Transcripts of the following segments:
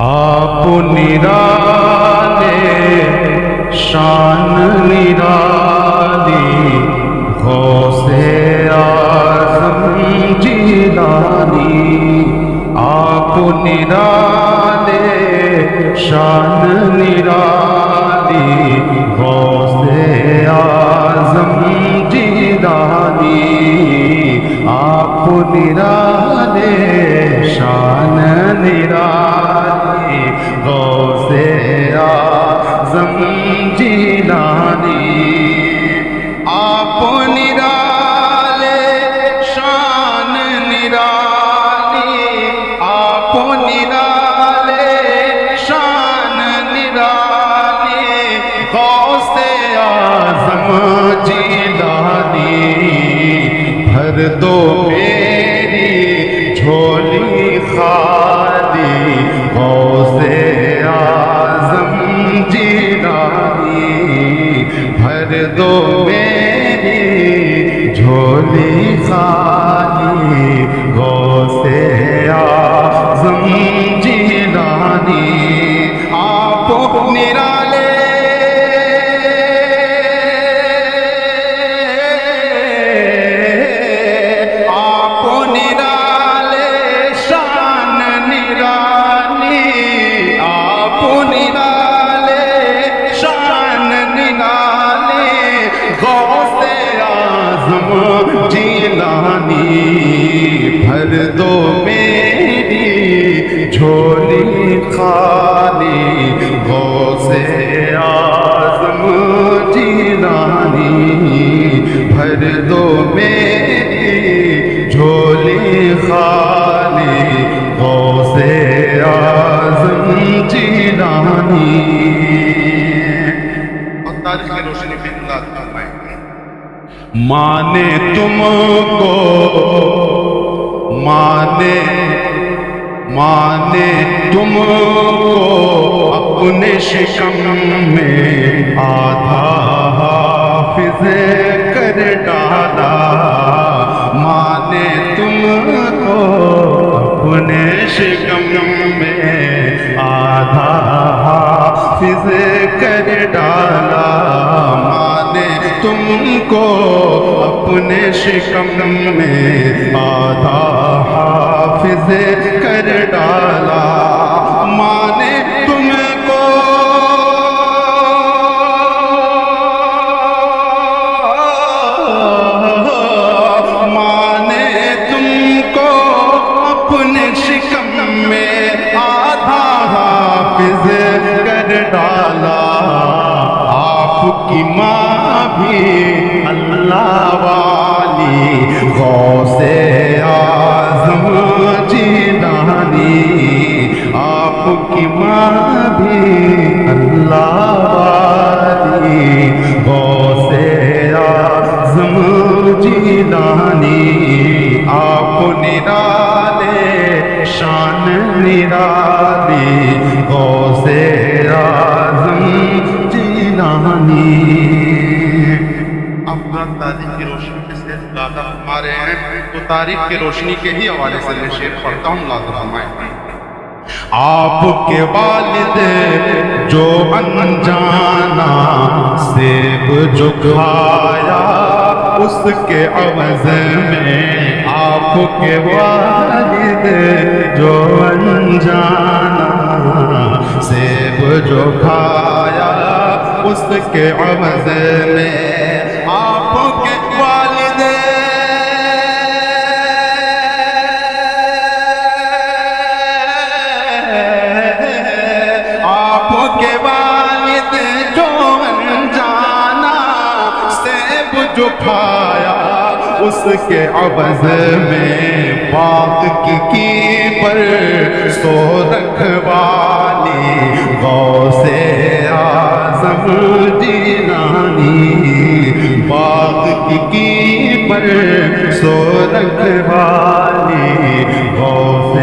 آپ نرالے شان نرالی غوث اعظم جیلانی آپ نرالے شان نرالی غوث اعظم جیلانی آپ نرالے شان نرالی غوث اعظم جیلانی آپ نرالے شان نرالی آپ نرالے شان نرالی غوث اعظم جیلانی بھر دو میری جھولی خالی غوث اعظم جیلانی بھر دو میری جھولی خالی غوث اعظم جیلانی آپ نرالے بھر دو میری جھولی خالی غوث اعظم جیلانی بھر دو میری جھولی خالی غوث اعظم جیلانی اور تاریخ کی روشنی میں اللہ فرمائے مانے تم کو مانے تم کو اپنے شکم میں آدھا حافظ کر ڈالا مانے تم کو اپنے شکم میں آدھا حافظ کر ڈالا مانے تم کو اپنے شکم میں آدھا حافظ کر ڈالا مانے تم کو مانے تم کو اپنے شکم میں آدھا حافظ کر ڈالا آپ کی ماں بھی اللہ والی غوث اعظم جیلانی آپ کی ماں بھی اللہ والی غوث اعظم جیلانی آپ نرالے شان نرالی غوث اعظم جیلانی تاریخ کی روشنی کے سے زیادہ ہمارے ہیں تو تاریخ کی روشنی کے ہی حوالے سے میں شعر پڑھتا ہوں لازم فرمائیں آپ کے والد جو انجانا سیب جو کھایا اس کے عوض میں آپ کے والد جو انجانا سیب جو کھایا اس کے عوض میں آپ کے والد آپ کے والد جو انجانا سیب جو کھایا اس کے عوض میں باغ کی پر سو رکھوالی غوث اعظم جیلانی باغ کی پر سو رکھوالی غوث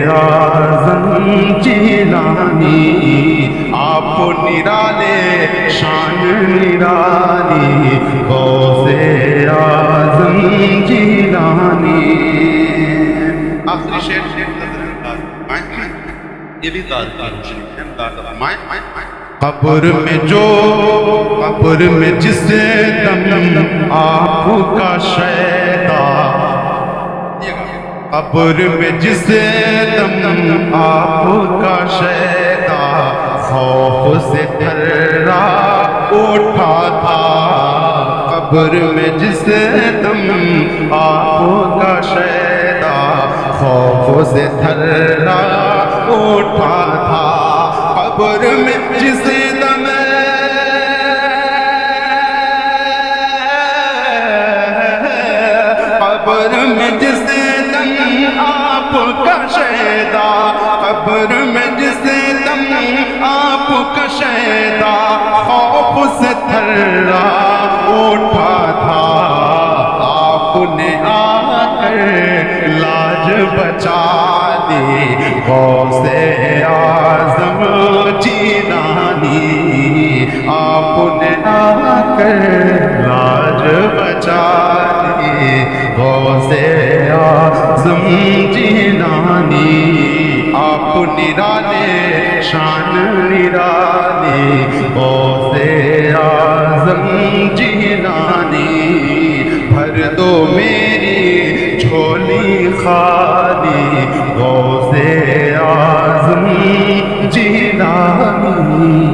اعظم جیلانی آپ نرالے شان نرالی غوث اعظم جیلانی آخری شعر یہ بھی دار کی روشنی ہے. انداز فرمائیں قبر میں جس دم آپ کا شیدا، قبر میں جس دم آپ کا شیدا خوف سے تھرا اٹھا تھا. قبر میں جس دم آپ کا شیدا خوف سے تھرا اٹھا تھا. قبر میں جس دم قبر میں جس دم آپ کا شیدا، قبر میں جس دم آپ کا شیدا خوف سے تھرا اٹھا تھا. آپ نے آ کر لاج بچا دی غوث اعظم جیلانی. آپ نے آ کر لاج بچا دی غوث اعظم جیلانی. آپ نرالے شان نرالے غوث اعظم جیلانی. بھر دو میری جھولی خالی غوث اعظم جیلانی.